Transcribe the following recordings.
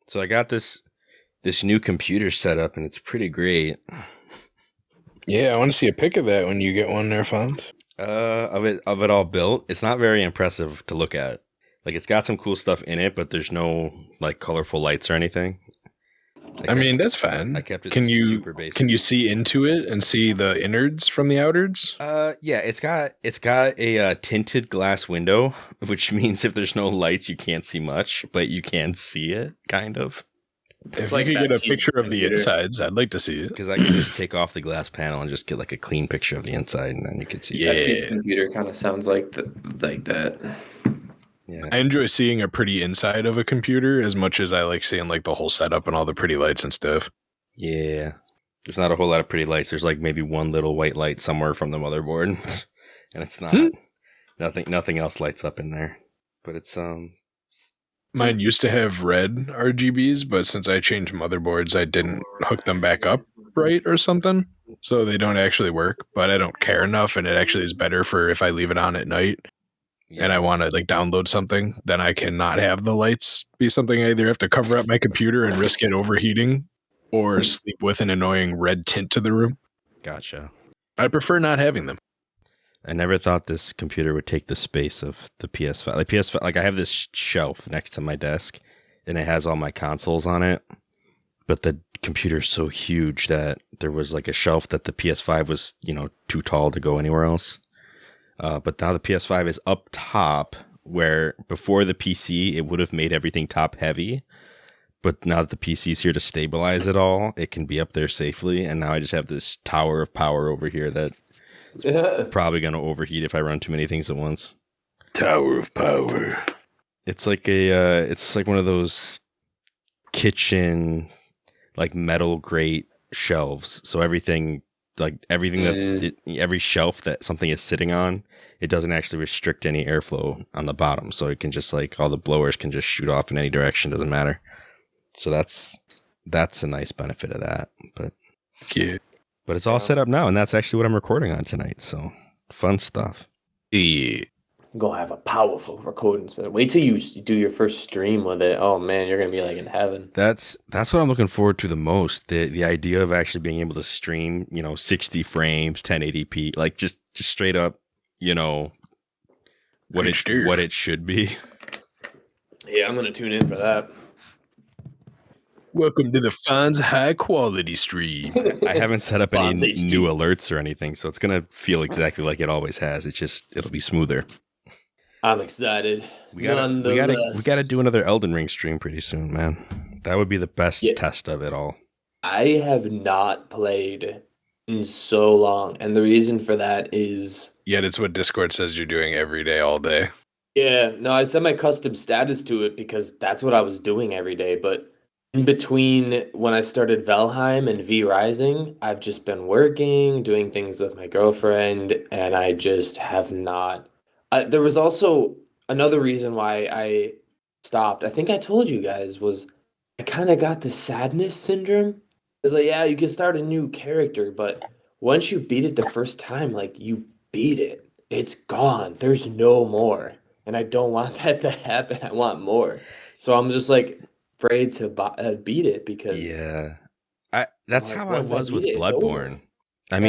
So I got this new computer set up, and it's pretty great. Yeah, I want to see a pic of that when you get one there, Fonz. Of it all built. It's not very impressive to look at. Like, it's got some cool stuff in it, but there's no like colorful lights or anything. I mean, that's fine. I kept it super basic. Can you see into it and see the innards from the outwards? Yeah, it's got a tinted glass window, which means if there's no lights, you can't see much, but you can see it, kind of. If you could get a picture of the insides, I'd like to see it. Because I could just take off the glass panel and just get like a clean picture of the inside, and then you could see. Yeah, that piece of computer kind of sounds like that. Yeah. I enjoy seeing a pretty inside of a computer as much as I like seeing like the whole setup and all the pretty lights and stuff. Yeah. There's not a whole lot of pretty lights. There's like maybe one little white light somewhere from the motherboard, and it's not nothing else lights up in there. But it's Mine used to have red RGBs, but since I changed motherboards, I didn't hook them back up right or something, so they don't actually work. But I don't care enough, and it actually is better for if I leave it on at night. Yeah. And I want to like download something, then I cannot have the lights be something I either have to cover up my computer and risk it overheating or sleep with an annoying red tint to the room. Gotcha. I prefer not having them. I never thought this computer would take the space of the PS5. Like PS5, like I have this shelf next to my desk and it has all my consoles on it, but the computer's so huge that there was like a shelf that the PS5 was, too tall to go anywhere else. But now the PS5 is up top, where before the PC, it would have made everything top heavy. But now that the PC is here to stabilize it all, it can be up there safely. And now I just have this tower of power over here that is probably going to overheat if I run too many things at once. Tower of power. It's like it's like one of those kitchen, like metal grate shelves. So everything every shelf that something is sitting on, it doesn't actually restrict any airflow on the bottom. So it can just like all the blowers can just shoot off in any direction. Doesn't matter. So that's a nice benefit of that. But yeah, but it's all set up now, and that's actually what I'm recording on tonight. So fun stuff. Yeah. I'm gonna have a powerful recording set. Wait till you do your first stream with it. Oh man, you're gonna be like in heaven. That's what I'm looking forward to the most. The idea of actually being able to stream, 60 frames, 1080p, like just straight up, what it should be. Yeah, I'm gonna tune in for that. Welcome to the Fonz high quality stream. I haven't set up any new alerts or anything, so it's gonna feel exactly like it always has. It'll be smoother. I'm excited. We gotta do another Elden Ring stream pretty soon, man. That would be the best test of it all. I have not played in so long, and the reason for that is it's what Discord says you're doing every day, all day. Yeah, no, I set my custom status to it because that's what I was doing every day. But in between when I started Valheim and V Rising, I've just been working, doing things with my girlfriend, and I just have not. There was also another reason why I stopped. I think I told you guys was I kind of got the sadness syndrome. It's like, yeah, you can start a new character, but once you beat it the first time, like you beat it, it's gone. There's no more. And I don't want that to happen. I want more. So I'm just like afraid to beat it because that's how I was with Bloodborne. I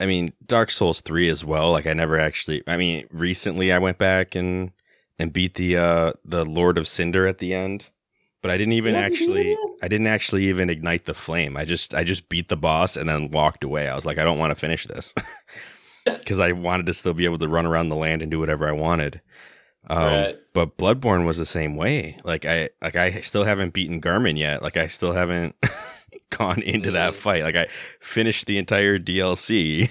mean, Dark Souls 3 as well. Like recently I went back and beat the Lord of Cinder at the end, but I didn't actually even ignite the flame. I just beat the boss and then walked away. I was like, I don't want to finish this because I wanted to still be able to run around the land and do whatever I wanted. But Bloodborne was the same way. Like I still haven't beaten Garmin yet. Like I still haven't gone into that fight. Like I finished the entire DLC,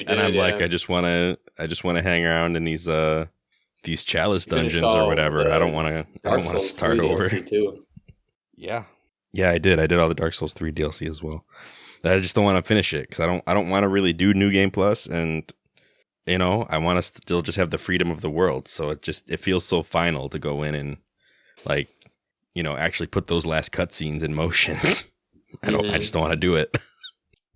and I'm like, I just want to hang around in these chalice dungeons or whatever. I don't want to start over. Too. Yeah, I did all the Dark Souls 3 DLC as well. I just don't want to finish it because I don't want to really do New Game Plus, and I want to still just have the freedom of the world. So it feels so final to go in and like, actually put those last cutscenes in motion. I just don't want to do it.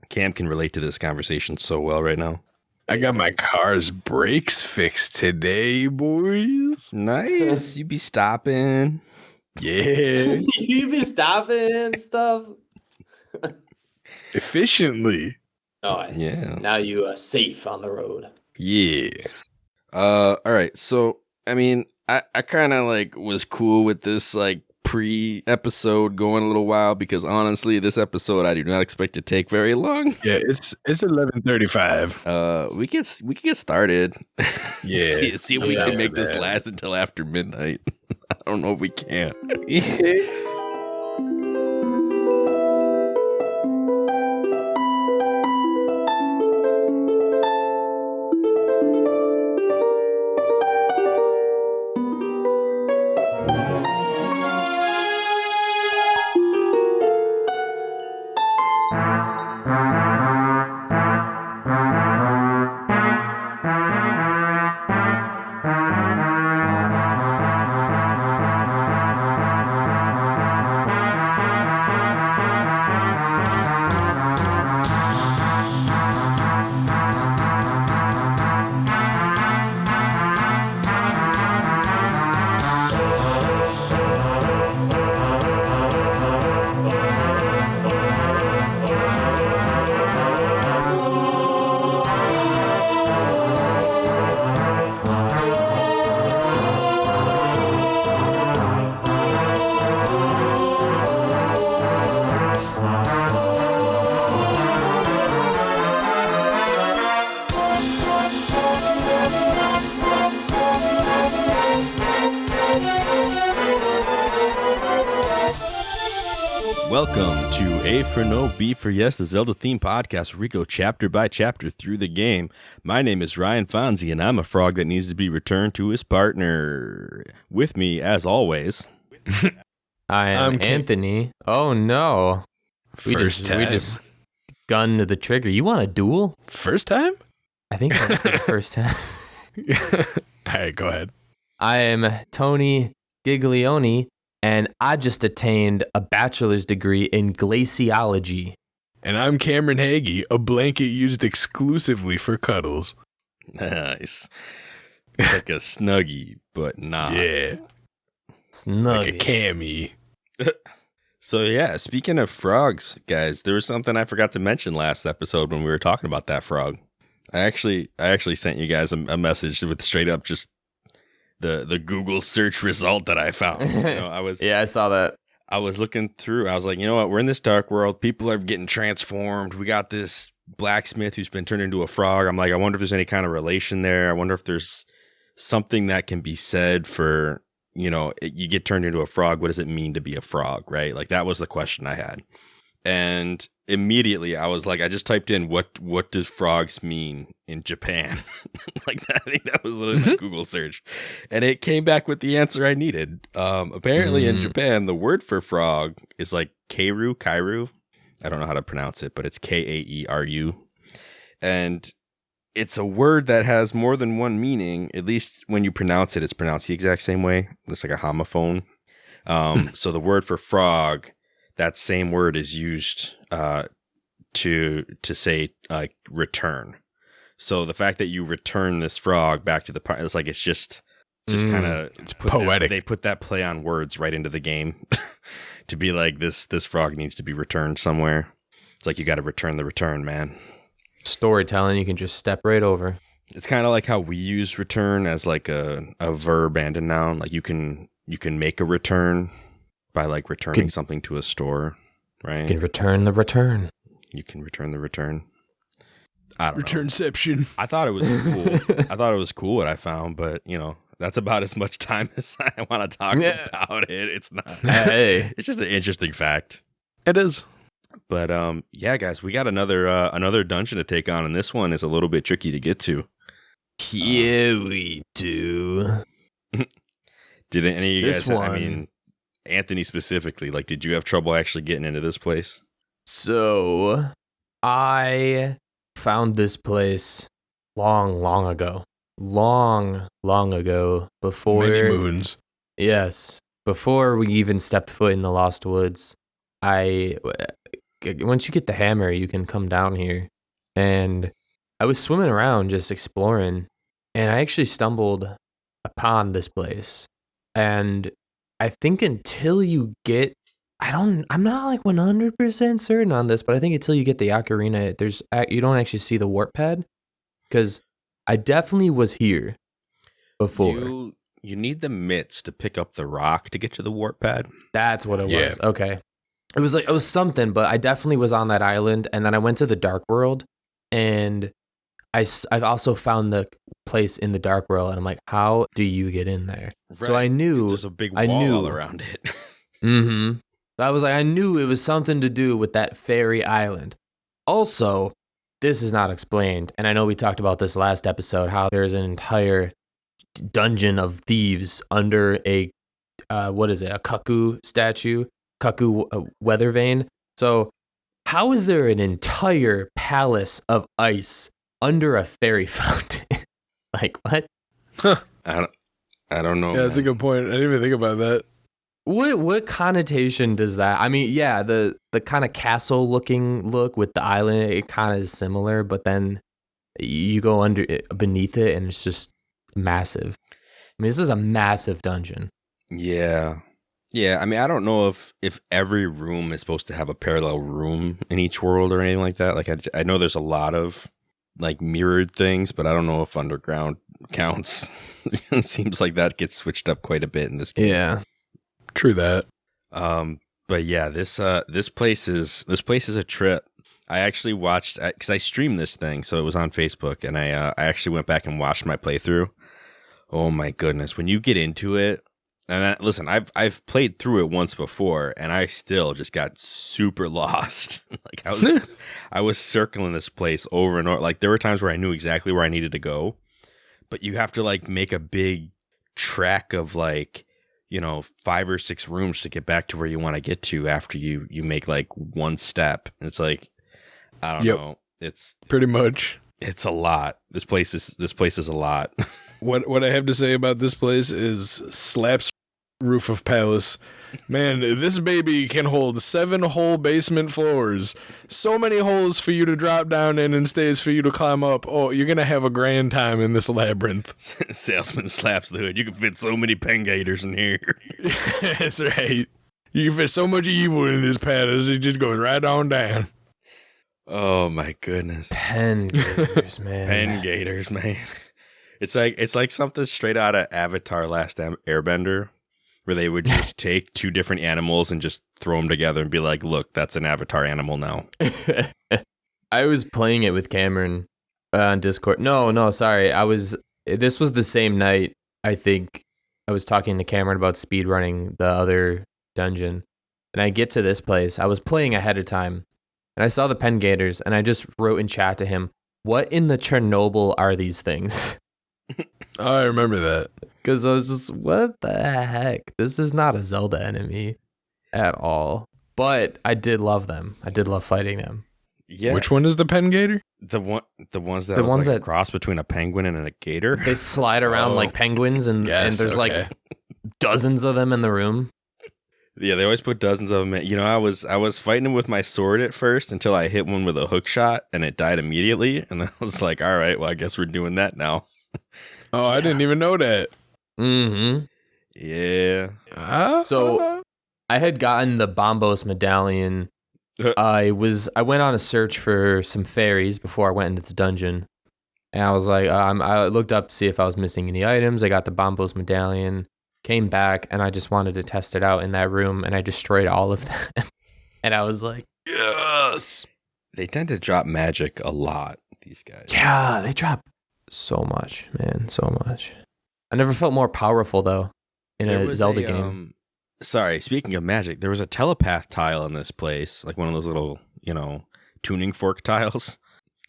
Cam can relate to this conversation so well right now. I got my car's brakes fixed today, boys. Nice. You be stopping. Yeah. You be stopping and stuff. Efficiently. Nice. Yeah. Now you are safe on the road. Yeah. All right. So, I mean, I kind of like was cool with this like pre-episode going a little while because honestly, this episode I do not expect to take very long. Yeah, it's 11:35. We can get started. Yeah. see if we can make this last until after midnight. I don't know if we can. Welcome to A4NB4Y, the Zelda themed podcast where we go chapter by chapter through the game. My name is Ryan Fonzie, and I'm a frog that needs to be returned to his partner. With me, as always, I am Anthony. Oh no, we just gunned to the trigger. You want a duel? First time? I think that was the first time. All right, go ahead. I am Tony Giglione, and I just attained a bachelor's degree in glaciology. And I'm Cameron Hagee, a blanket used exclusively for cuddles. Nice. It's like a Snuggie, but not. Yeah. Snuggie. Like a cami. So yeah, speaking of frogs, guys, there was something I forgot to mention last episode when we were talking about that frog. I actually sent you guys a message with straight up just the Google search result that I found. You know, I saw that. I was looking through. I was like, you know what? We're in this dark world. People are getting transformed. We got this blacksmith who's been turned into a frog. I'm like, I wonder if there's any kind of relation there. I wonder if there's something that can be said for, you know, you get turned into a frog. What does it mean to be a frog, right? Like that was the question I had. And immediately I was like, I just typed in what does frogs mean in Japan? Like that, I think that was literally my Google search. And it came back with the answer I needed. Apparently in Japan, the word for frog is like kairu. I don't know how to pronounce it, but it's Kaeru. And it's a word that has more than one meaning. At least when you pronounce it, it's pronounced the exact same way. It's like a homophone. So the word for frog, that same word is used to say return. So the fact that you return this frog back to the part, it's like it's just kind of it's poetic. They put that play on words right into the game to be like this frog needs to be returned somewhere. It's like you got to return the return, man. Storytelling, you can just step right over. It's kind of like how we use return as like a verb and a noun. Like you can make a return by like returning something to a store, right? You can return the return. You can return the return. I don't know. Returnception. I thought it was cool. I thought it was cool what I found, but you know, that's about as much time as I want to talk about it. It's not. Hey, it's just an interesting fact. It is. But yeah, guys, we got another dungeon to take on, and this one is a little bit tricky to get to. Yeah, we do. Did any of you This guys? one. I mean, Anthony specifically, like, did you have trouble actually getting into this place? So, I found this place long ago. Long ago. Before Many moons. Yes. Before we even stepped foot in the Lost Woods. Once you get the hammer, you can come down here. And I was swimming around just exploring. And I actually stumbled upon this place. And I think until you get, I'm not like 100% certain on this, but I think until you get the ocarina, you don't actually see the warp pad, because I definitely was here before. You need the mitts to pick up the rock to get to the warp pad. That's what it was. Okay. It was something, but I definitely was on that island, and then I went to the Dark World, and I've also found the place in the Dark World, and I'm like, how do you get in there? Right. So I knew there's a big wall all around it. Mm-hmm. I was like, I knew it was something to do with that fairy island. Also, this is not explained, and I know we talked about this last episode, how there's an entire dungeon of thieves under a a cuckoo statue, cuckoo weather vane. So how is there an entire palace of ice under a fairy fountain? Like, what? Huh. I don't know. Yeah, that's a good point. I didn't even think about that. What connotation does that? I mean, yeah, the kind of castle looking look with the island, it kind of is similar, but then you go beneath it, and it's just massive. I mean, this is a massive dungeon. Yeah. I mean, I don't know if every room is supposed to have a parallel room in each world or anything like that. Like, I know there's a lot of like mirrored things, but I don't know if underground counts. It seems like that gets switched up quite a bit in this game. Yeah. True that. But yeah, this place is a trip. I actually watched, because I streamed this thing, so it was on Facebook, and I actually went back and watched my playthrough. Oh my goodness, when you get into it, and listen, I've played through it once before, and I still just got super lost. Like I was circling this place over and over. Like there were times where I knew exactly where I needed to go, but you have to like make a big track of like, 5 or 6 rooms to get back to where you want to get to after you make like one step. And it's like, I don't know. It's pretty much. It's a lot. This place is a lot. What I have to say about this place is slaps roof of palace. Man, this baby can hold 7 whole basement floors. So many holes for you to drop down in and stairs for you to climb up. Oh, you're going to have a grand time in this labyrinth. Salesman slaps the hood. You can fit so many pengators in here. That's right. You can fit so much evil in this palace. It just goes right on down. Oh my goodness. Pengators, man. Pengators, man. It's like something straight out of Avatar Last Airbender, where they would just take 2 different animals and just throw them together and be like, look, that's an Avatar animal now. I was playing it with Cameron on Discord. No, sorry. This was the same night, I think. I was talking to Cameron about speedrunning the other dungeon. And I get to this place. I was playing ahead of time. And I saw the Pengators, and I just wrote in chat to him, what in the Chernobyl are these things? Oh, I remember that. Because I was just, what the heck? This is not a Zelda enemy at all. But I did love them. I did love fighting them. Yeah. Which one is the Pengator? The ones that look like a cross between a penguin and a gator. They slide around like penguins, and there's like dozens of them in the room. Yeah, they always put dozens of them in. I was fighting them with my sword at first until I hit one with a hook shot, and it died immediately. And I was like, all right, well, I guess we're doing that now. Oh, I didn't even know that. Mm-hmm. Yeah. So I had gotten the Bombos medallion. I went on a search for some fairies before I went into this dungeon. And I was like, I looked up to see if I was missing any items. I got the Bombos medallion, came back, and I just wanted to test it out in that room, and I destroyed all of them. And I was like, yes! They tend to drop magic a lot, these guys. Yeah, they drop so much, man, so much. I never felt more powerful, though, in a Zelda game. Sorry, speaking of magic, there was a telepath tile in this place, like one of those little, tuning fork tiles.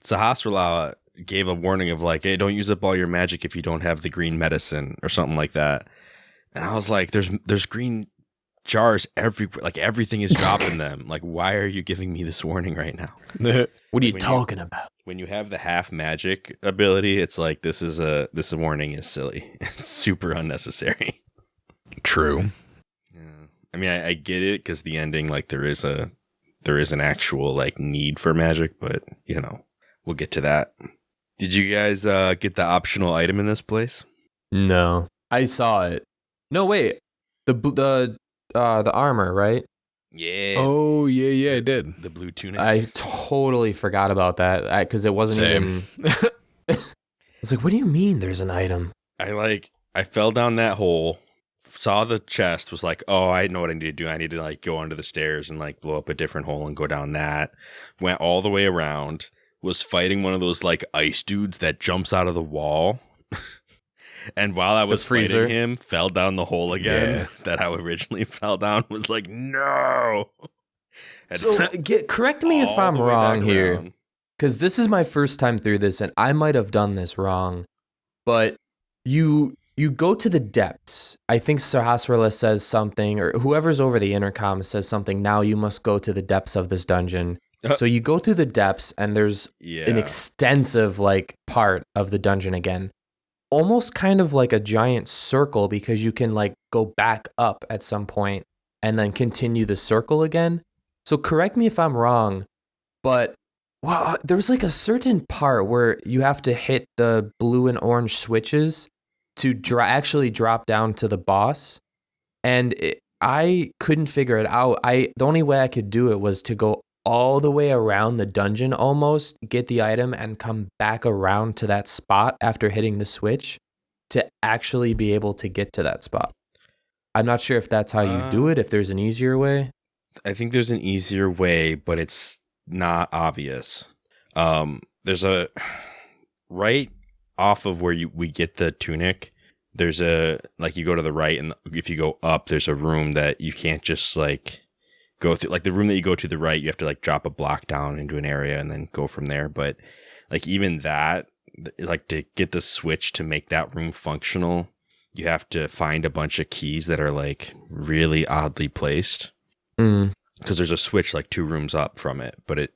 Sahasrara gave a warning of like, hey, don't use up all your magic if you don't have the green medicine or something like that. And I was like, there's green jars everywhere. Like everything is dropping them. Like, why are you giving me this warning right now? What are you talking about? When you have the half magic ability, it's like this warning is silly. It's super unnecessary. True. Yeah. I mean, I get it because the ending, like there is an actual like need for magic, but we'll get to that. Did you guys get the optional item in this place? No, I saw it. No, wait. The armor, right? Yeah. Oh, yeah, I did. The blue tunic. I totally forgot about that because it wasn't Same. even. It's like, what do you mean? There's an item. I fell down that hole, saw the chest, was like, oh, I know what I need to do. I need to like go under the stairs and like blow up a different hole and go down that. Went all the way around. Was fighting one of those like ice dudes that jumps out of the wall. And while I was fighting him, fell down the hole again that I originally fell down. Was like, no. So correct me if I'm wrong here, because this is my first time through this, and I might have done this wrong. But you go to the depths. I think Sahasrara says something, or whoever's over the intercom says something. Now you must go to the depths of this dungeon. So you go through the depths, and there's an extensive like part of the dungeon again. Almost kind of like a giant circle, because you can like go back up at some point and then continue the circle again. So correct me if I'm wrong, but there's like a certain part where you have to hit the blue and orange switches to actually drop down to the boss. And I couldn't figure it out. The only way I could do it was to go all the way around the dungeon almost, get the item, and come back around to that spot after hitting the switch to actually be able to get to that spot. I'm not sure if that's how you do it, if there's an easier way. I think there's an easier way, but it's not obvious. There's a right off of where we get the tunic. There's a like you go to the right, and if you go up, there's a room that you can't just like go through. Like the room that you go to the right, you have to like drop a block down into an area and then go from there. But like even that, like to get the switch to make that room functional, you have to find a bunch of keys that are like really oddly placed. Because there's a switch like 2 rooms up from it, but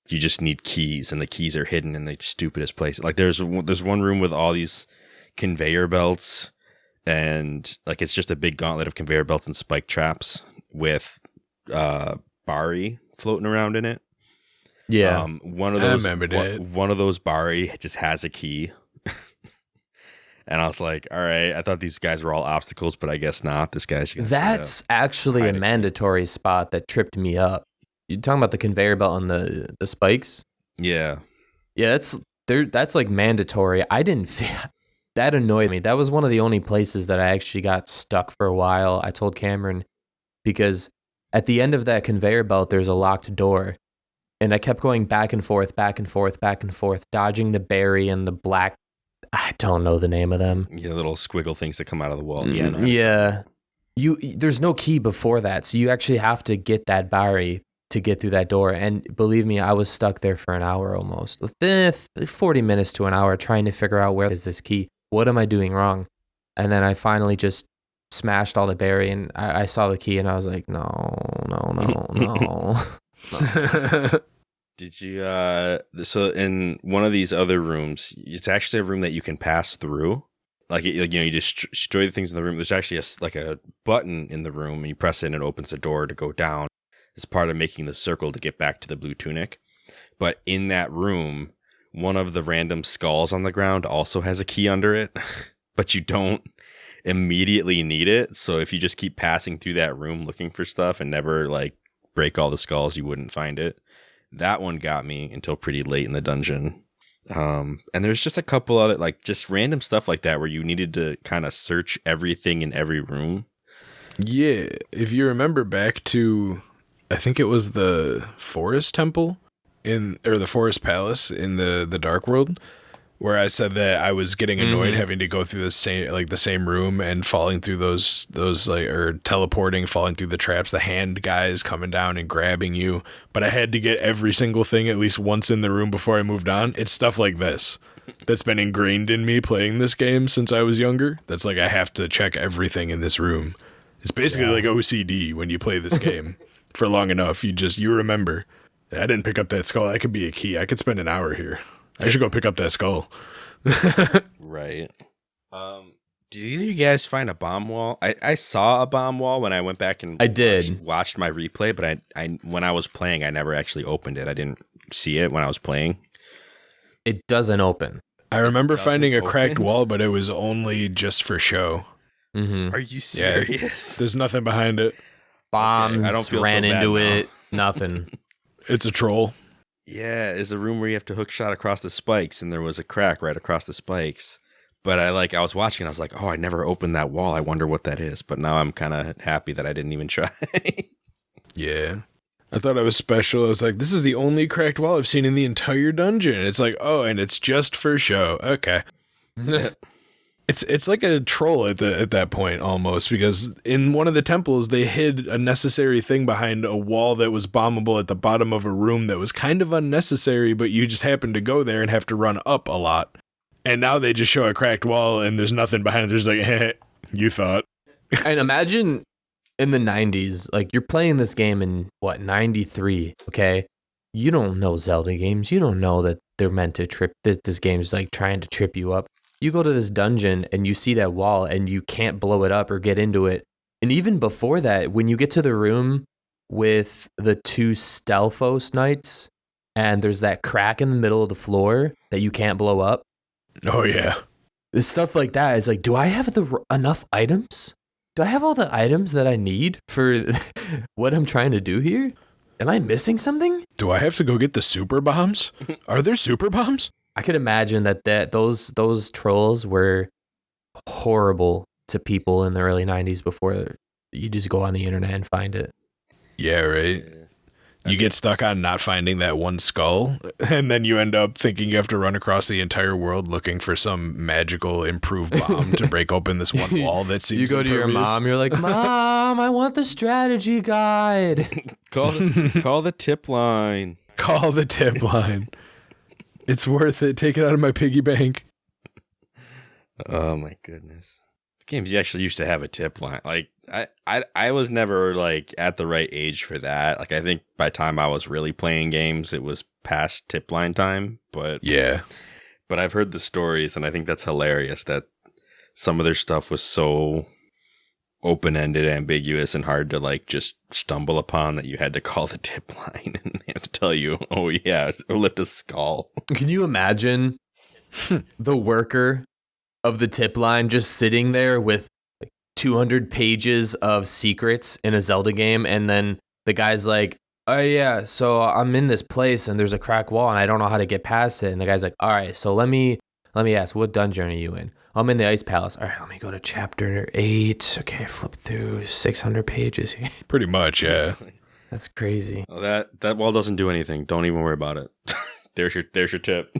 you just need keys, and the keys are hidden in the stupidest place. Like there's one room with all these conveyor belts, and like it's just a big gauntlet of conveyor belts and spike traps with Bari floating around in it. Yeah, one of those Bari just has a key. And I was like, all right, I thought these guys were all obstacles, but I guess not. That's actually a mandatory spot that tripped me up. You're talking about the conveyor belt and the spikes? Yeah. Yeah, that's like mandatory. I didn't feel that annoyed me. That was one of the only places that I actually got stuck for a while. I told Cameron, because at the end of that conveyor belt, there's a locked door. And I kept going back and forth, dodging the berry and the black. I don't know the name of them. Yeah, little squiggle things that come out of the wall. Yeah. There's no key before that, so you actually have to get that berry to get through that door. And believe me, I was stuck there for an hour almost. 40 minutes to an hour trying to figure out where is this key. What am I doing wrong? And then I finally just smashed all the berry, and I saw the key, and I was like, no. Did you so in one of these other rooms, it's actually a room that you can pass through. You just destroy the things in the room. There's actually a button in the room, and you press it and it opens a door to go down. It's part of making the circle to get back to the blue tunic. But in that room, one of the random skulls on the ground also has a key under it, but you don't immediately need it. So if you just keep passing through that room looking for stuff and never like break all the skulls, you wouldn't find it. That one got me until pretty late in the dungeon. And there's just a couple other, like, just random stuff like that where you needed to kind of search everything in every room. Yeah, if you remember back to, I think it was the Forest Temple or the Forest Palace in the Dark World, where I said that I was getting annoyed having to go through the same room and falling through those or teleporting, falling through the traps, the hand guys coming down and grabbing you. But I had to get every single thing at least once in the room before I moved on. It's stuff like this that's been ingrained in me playing this game since I was younger. That's like, I have to check everything in this room. It's basically like OCD when you play this game for long enough. You remember, I didn't pick up that skull. That could be a key. I could spend an hour here. I should go pick up that skull. Right. Did either of you guys find a bomb wall? I saw a bomb wall when I went back and watched my replay, but I when I was playing, I never actually opened it. I didn't see it when I was playing. It doesn't open. I remember finding a cracked wall, but it was only just for show. Mm-hmm. Are you serious? There's nothing behind it. Bombs I don't feel ran so bad into now. it. Nothing. It's a troll. Yeah, it's a room where you have to hook shot across the spikes, and there was a crack right across the spikes. But I was watching, and I was like, oh, I never opened that wall. I wonder what that is. But now I'm kind of happy that I didn't even try. Yeah. I thought I was special. I was like, this is the only cracked wall I've seen in the entire dungeon. It's like, oh, and it's just for show. Okay. It's like a troll at that point almost, because in one of the temples they hid a necessary thing behind a wall that was bombable at the bottom of a room that was kind of unnecessary, but you just happen to go there and have to run up a lot. And now they just show a cracked wall and there's nothing behind it. There's like, hey, you thought. And imagine in the 90s, like you're playing this game in 93, okay? You don't know Zelda games. You don't know that they're meant to trip. This game's like trying to trip you up. You go to this dungeon and you see that wall and you can't blow it up or get into it. And even before that, when you get to the room with the 2 Stelphos knights and there's that crack in the middle of the floor that you can't blow up. Oh, yeah. Stuff like that is like, do I have enough items? Do I have all the items that I need for what I'm trying to do here? Am I missing something? Do I have to go get the super bombs? Are there super bombs? I could imagine that those trolls were horrible to people in the early 90s before you just go on the internet and find it. Yeah, right. You get stuck on not finding that one skull, and then you end up thinking you have to run across the entire world looking for some magical improved bomb to break open this one wall that seems You go to your impervious. mom, you're like, Mom, I want the strategy guide. Call the tip line. Call the tip line. It's worth it. Take it out of my piggy bank. Oh my goodness. Games actually used to have a tip line. Like I was never like at the right age for that. Like I think by the time I was really playing games, it was past tip line time. But Yeah. But I've heard the stories, and I think that's hilarious that some of their stuff was so open-ended, ambiguous, and hard to like just stumble upon that you had to call the tip line and they have to tell you, oh yeah, lift a skull. Can you imagine the worker of the tip line just sitting there with like 200 pages of secrets in a Zelda game, and then the guy's like, oh yeah, so I'm in this place and there's a crack wall and I don't know how to get past it. And the guy's like, all right, so let me ask, what dungeon are you in? I'm in the Ice Palace. All right, let me go to chapter 8. Okay, flip through 600 pages here. Pretty much, yeah. That's crazy. Oh, that wall doesn't do anything. Don't even worry about it. There's your tip.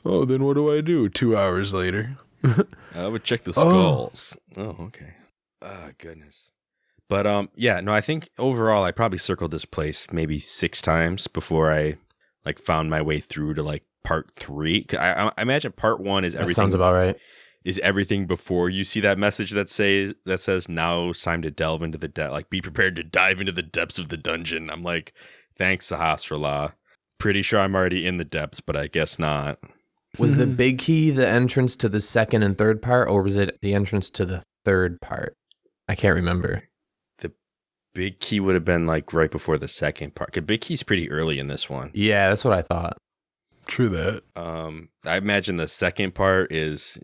Oh, then what do I do 2 hours later? I would check the skulls. Oh, okay. Oh, goodness. But yeah, no, I think overall I probably circled this place maybe 6 times before I like found my way through to like part 3. I imagine part 1 is everything. That sounds about right. Is everything before you see that message that says now it's time to delve into the depth, like be prepared to dive into the depths of the dungeon. I'm like, thanks, Sahasrarla. Pretty sure I'm already in the depths, but I guess not. Was the big key the entrance to the second and third part, or was it the entrance to the third part? I can't remember. The big key would have been like right before the second part. 'Cause big key's pretty early in this one. Yeah, that's what I thought. True that. I imagine the second part is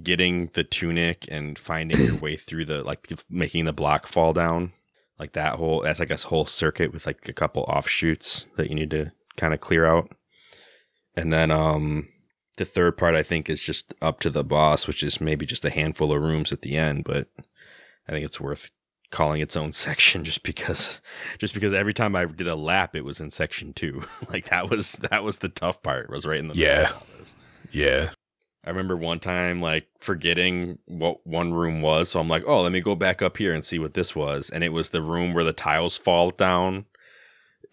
getting the tunic and finding your way through the like making the block fall down. Like that's like a whole circuit with like a couple offshoots that you need to kind of clear out. And then the third part I think is just up to the boss, which is maybe just a handful of rooms at the end, but I think it's worth calling its own section just because every time I did a lap it was in section 2. Like that was the tough part. It was right in the middle of all this. Yeah. I remember one time like forgetting what one room was, so I'm like, oh, let me go back up here and see what this was, and it was the room where the tiles fall down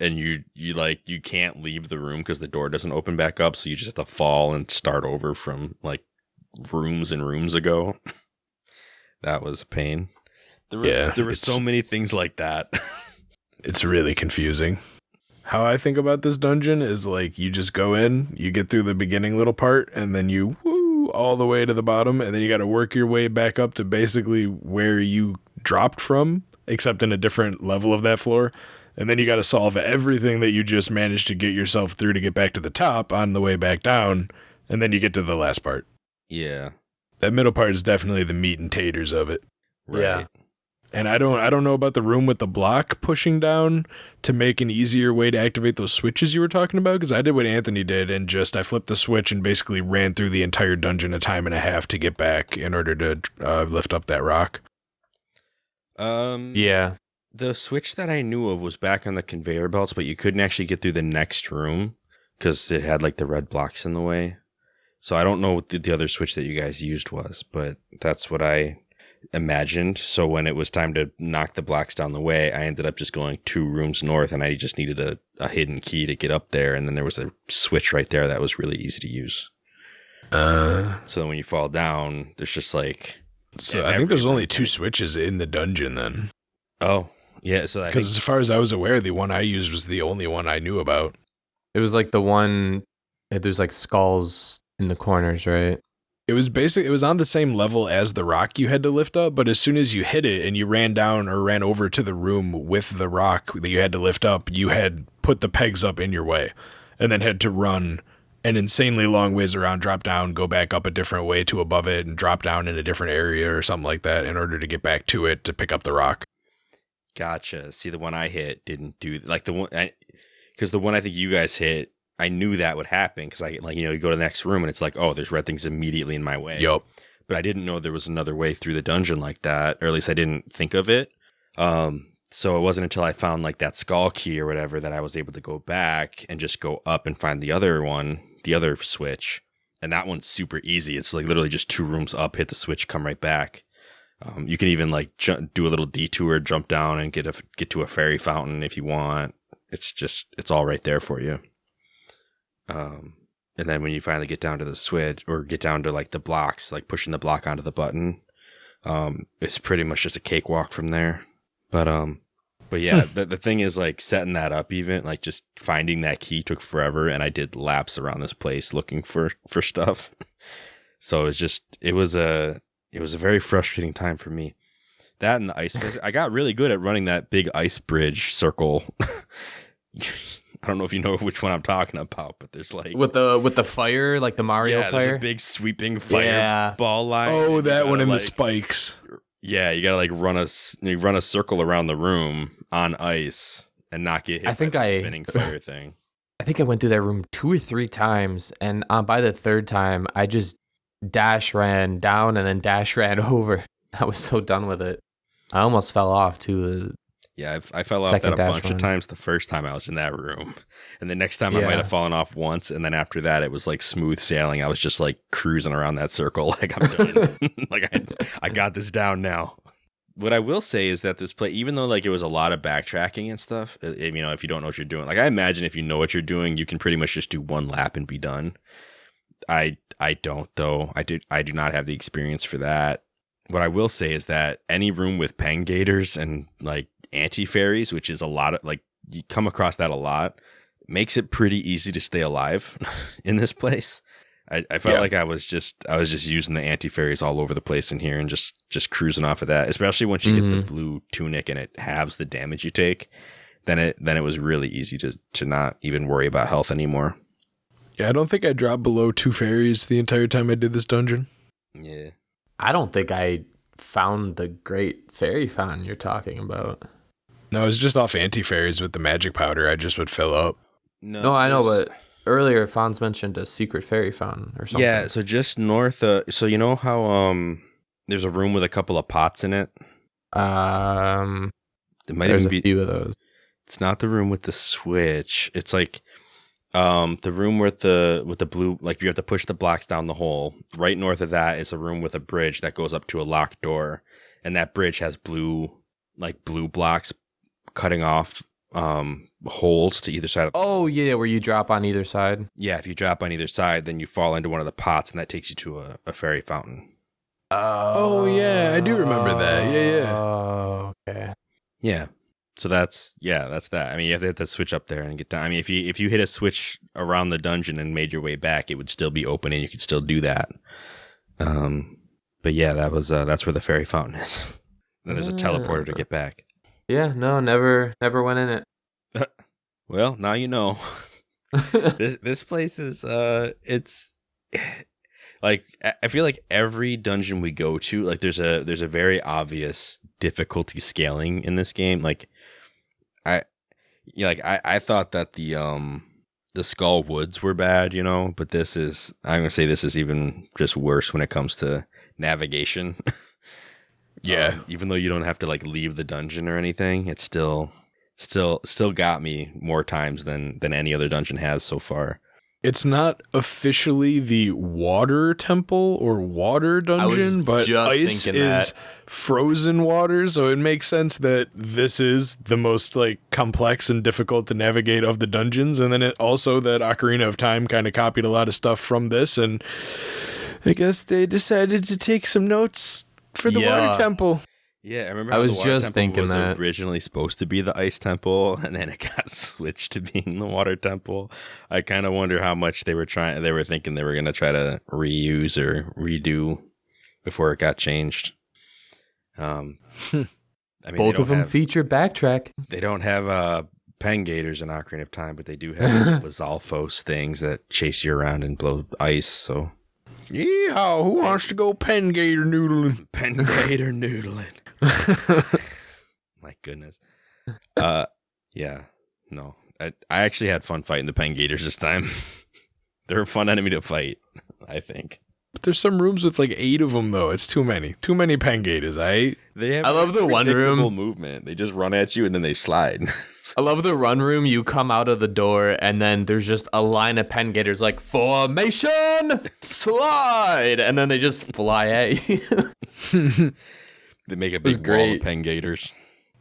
and you can't leave the room because the door doesn't open back up, so you just have to fall and start over from like rooms and rooms ago. That was a pain. There were so many things like that. It's really confusing. How I think about this dungeon is like you just go in, you get through the beginning little part, and then you all the way to the bottom, and then you got to work your way back up to basically where you dropped from, except in a different level of that floor. And then you got to solve everything that you just managed to get yourself through to get back to the top on the way back down, and then you get to the last part. Yeah. That middle part is definitely the meat and taters of it. Right. Yeah. And I don't know about the room with the block pushing down to make an easier way to activate those switches you were talking about, because I did what Anthony did and I flipped the switch and basically ran through the entire dungeon a time and a half to get back in order to lift up that rock. Yeah. The switch that I knew of was back on the conveyor belts, but you couldn't actually get through the next room because it had like the red blocks in the way. So I don't know what the other switch that you guys used was, but that's what I imagined. So when it was time to knock the blocks down the way, I ended up just going 2 rooms north, and I just needed a hidden key to get up there, and then there was a switch right there that was really easy to use. So when you fall down, there's just like... So I think there's only 2 switches in the dungeon then. Oh, yeah. So because as far as I was aware, the one I used was the only one I knew about. It was like the one, there's like skulls in the corners, right? It was on the same level as the rock you had to lift up, but as soon as you hit it and you ran down or ran over to the room with the rock that you had to lift up, you had put the pegs up in your way and then had to run an insanely long ways around, drop down, go back up a different way to above it and drop down in a different area or something like that in order to get back to it to pick up the rock. Gotcha. See, the one I hit didn't do like the one, because the one I think you guys hit, I knew that would happen because you go to the next room and it's like, oh, there's red things immediately in my way. Yup. But I didn't know there was another way through the dungeon like that, or at least I didn't think of it. So it wasn't until I found like that skull key or whatever that I was able to go back and just go up and find the other one, the other switch. And that one's super easy. It's like literally just 2 rooms up, hit the switch, come right back. You can even like do a little detour, jump down and get to a fairy fountain if you want. It's all right there for you. And then when you finally get down to the switch or get down to like the blocks, like pushing the block onto the button, it's pretty much just a cakewalk from there. But yeah, the thing is like setting that up, even like just finding that key took forever. And I did laps around this place looking for stuff. So it was a very frustrating time for me. That and the ice, I got really good at running that big ice bridge circle. I don't know if you know which one I'm talking about, but there's like with the fire, like the Mario fire. There's a big sweeping fire ball line. Oh, that one in the spikes. Yeah, you gotta like run a circle around the room on ice and not get hit by the spinning fire thing. I think I went through that room 2 or 3 times, and by the 3rd time, I just dash ran down and then dash ran over. I was so done with it. I almost fell off too. Yeah, I fell off that a bunch of times the first time I was in that room. And the next time I might have fallen off once. And then after that, it was like smooth sailing. I was just like cruising around that circle like I'm done. Like I got this down now. What I will say is that this play, even though like it was a lot of backtracking and stuff, if you don't know what you're doing, like I imagine if you know what you're doing, you can pretty much just do 1 lap and be done. I don't though. I do not have the experience for that. What I will say is that any room with Peng Gators and like anti-fairies, which is a lot of like you come across that a lot, makes it pretty easy to stay alive in this place. I felt like I was just using the anti-fairies all over the place in here and just cruising off of that, especially once you get the blue tunic and it halves the damage you take. Then it was really easy to not even worry about health anymore. Yeah, I don't think I dropped below 2 fairies the entire time I did this dungeon. Yeah. I don't think I found the great fairy fountain you're talking about. No, it was just off anti-fairies with the magic powder. I just would fill up. No, I know, but earlier Fonz mentioned a secret fairy fountain or something. Yeah, so just north so you know how there's a room with a couple of pots in it? There's a few of those. It's not the room with the switch. It's like the room with the blue, like you have to push the blocks down the hole. Right north of that is a room with a bridge that goes up to a locked door, and that bridge has blue blocks cutting off holes to either side of Oh yeah, where you drop on either side. Yeah, if you drop on either side, then you fall into one of the pots, and that takes you to a fairy fountain. Oh yeah, I do remember that. Yeah. Oh, okay. Yeah. So that's that. I mean, you have to hit the switch up there and get down. I mean, if you hit a switch around the dungeon and made your way back, it would still be open and you could still do that. But yeah, that's where the fairy fountain is. Then there's a teleporter to get back. Yeah, no, never went in it. Well, now you know. This place is it's like I feel like every dungeon we go to, like there's a very obvious difficulty scaling in this game. Like I thought that the Skull Woods were bad, but I'm gonna say this is even just worse when it comes to navigation. Yeah. Even though you don't have to like leave the dungeon or anything, it's still got me more times than any other dungeon has so far. It's not officially the water temple or water dungeon, but ice is frozen water, so it makes sense that this is the most like complex and difficult to navigate of the dungeons. And then it also that Ocarina of Time kind of copied a lot of stuff from this, and I guess they decided to take some notes for the water temple. Yeah, I remember. I was the water just temple thinking was that originally supposed to be the ice temple, and then it got switched to being the water temple. I kind of wonder how much they were thinking they were going to try to reuse or redo before it got changed. I mean, both of them feature backtrack. They don't have Pengators in Ocarina of Time, but they do have Lizalfos things that chase you around and blow ice. So, yeehaw! Who wants to go Pengator noodling? Pengator noodling. My goodness. Yeah. No. I actually had fun fighting the Pengators this time. They're a fun enemy to fight, I think. But there's some rooms with like 8 of them though. It's too many. Too many Pengators, I love the one room movement. They just run at you and then they slide. I love the run room. You come out of the door and then there's just a line of Pengators like formation slide, and then they just fly at you. They make a big wall of Pengators.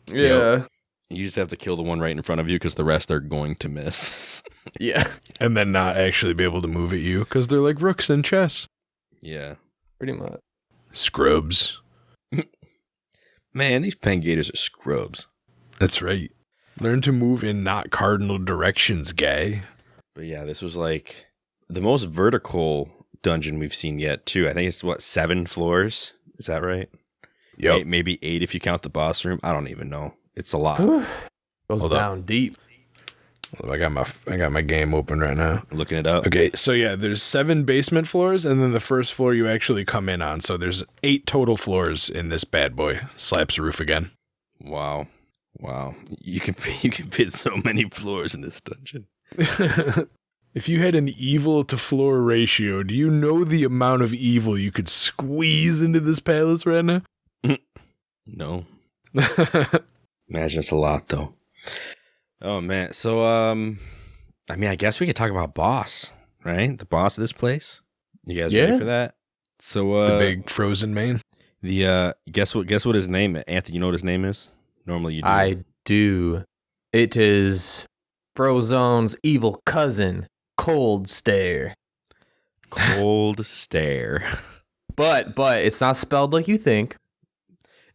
Yeah. Yep. You just have to kill the one right in front of you because the rest are going to miss. Yeah. And then not actually be able to move at you because they're like rooks in chess. Yeah. Pretty much. Scrubs. Man, these Pengators are scrubs. That's right. Learn to move in not cardinal directions, guy. But yeah, this was like the most vertical dungeon we've seen yet, too. I think it's 7 floors? Is that right? Yep. Maybe 8 if you count the boss room. I don't even know. It's a lot. Goes down deep. I got my game open right now. Looking it up. Okay, so yeah, there's 7 basement floors, and then the first floor you actually come in on. So there's 8 total floors in this bad boy. Slaps the roof again. Wow. You can fit so many floors in this dungeon. If you had an evil to floor ratio, do you know the amount of evil you could squeeze into this palace right now? No. Imagine it's a lot though. Oh man. So I mean, I guess we could talk about boss, right? The boss of this place. You guys ready for that? So the big frozen man. The guess what his name is? Anthony, you know what his name is? Normally you do. I do. It is Frozone's evil cousin, Cold Stare. Cold Stare. But it's not spelled like you think.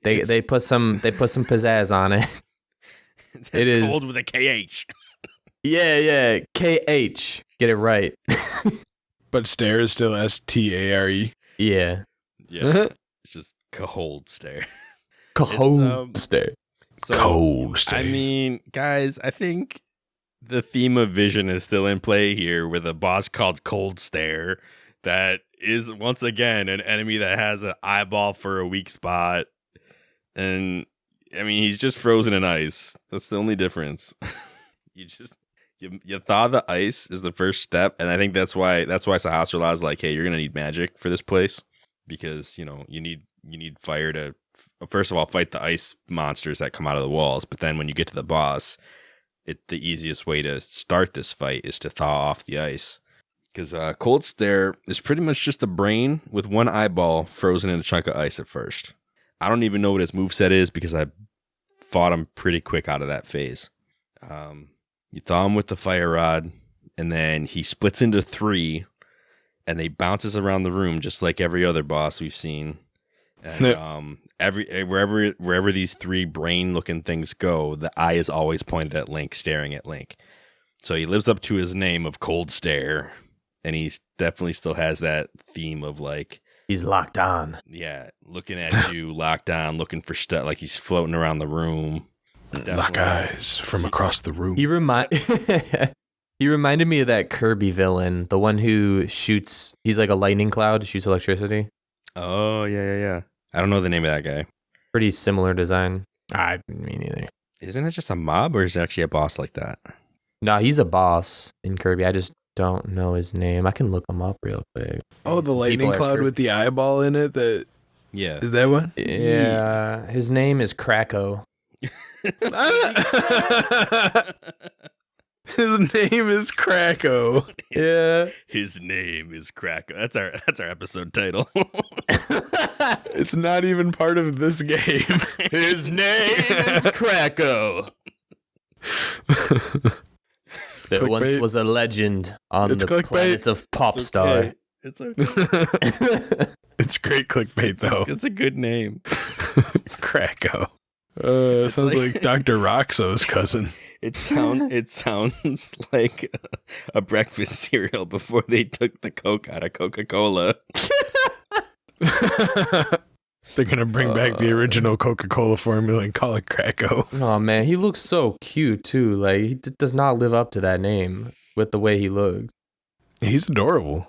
They put some pizzazz on it. It is cold with a KH. Yeah, KH. Get it right. But stare is still STARE. Yeah. It's just cold stare. Cold stare. So, cold stare. I mean, guys, I think the theme of Vision is still in play here with a boss called Cold Stare that is once again an enemy that has an eyeball for a weak spot. And I mean, he's just frozen in ice. That's the only difference. You thaw the ice is the first step, and I think that's why Sahasrara is like, hey, you're gonna need magic for this place because you need fire to first of all fight the ice monsters that come out of the walls. But then when you get to the boss, the easiest way to start this fight is to thaw off the ice. Because Cold Stare is pretty much just a brain with one eyeball frozen in a chunk of ice at first. I don't even know what his moveset is because I fought him pretty quick out of that phase. You thaw him with the fire rod, and then he splits into 3, and they bounces around the room just like every other boss we've seen. And wherever these 3 brain-looking things go, the eye is always pointed at Link, staring at Link. So he lives up to his name of Cold Stare, and he definitely still has that theme of like, he's locked on. Yeah, looking at you, locked on, looking for stuff, like he's floating around the room. Lock eyes from across the room. He He reminded me of that Kirby villain, the one who shoots. He's like a lightning cloud, shoots electricity. Oh, yeah. I don't know the name of that guy. Pretty similar design. I mean, neither. Isn't it just a mob, or is it actually a boss like that? No, he's a boss in Kirby. I just don't know his name. I can look him up real quick. Oh, the lightning cloud with the eyeball in it. Yeah. Is that one? Yeah. His name is Kracko. His name is Kracko. Yeah. His name is Kracko. That's our episode title. It's not even part of this game. His name is Kracko. That Clickbait. once was a legend on the planet of Popstar. It's okay. It's great clickbait, though. It's a good name. Kracko. Sounds like Dr. Roxo's cousin. It sounds like a breakfast cereal before they took the Coke out of Coca-Cola. They're going to bring back the original Coca-Cola formula and call it Kracko. Oh, man, he looks so cute, too. Like, he does not live up to that name with the way he looks. He's adorable.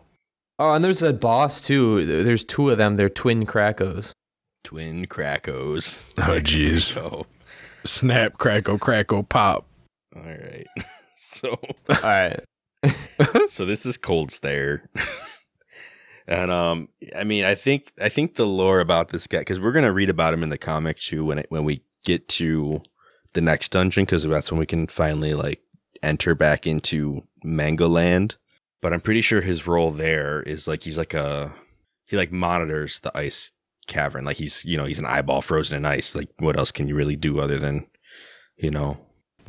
Oh, and there's a boss, too. There's two of them. They're twin Krackos. Twin Krackos. Oh, jeez. Snap, Kracko, pop. All right. So. All right. So this is Cold Stare. And I mean, I think the lore about this guy, because we're gonna read about him in the comic too when we get to the next dungeon, because that's when we can finally like enter back into Manga Land. But I'm pretty sure his role there is like he monitors the ice cavern, like he's an eyeball frozen in ice. Like what else can you really do other than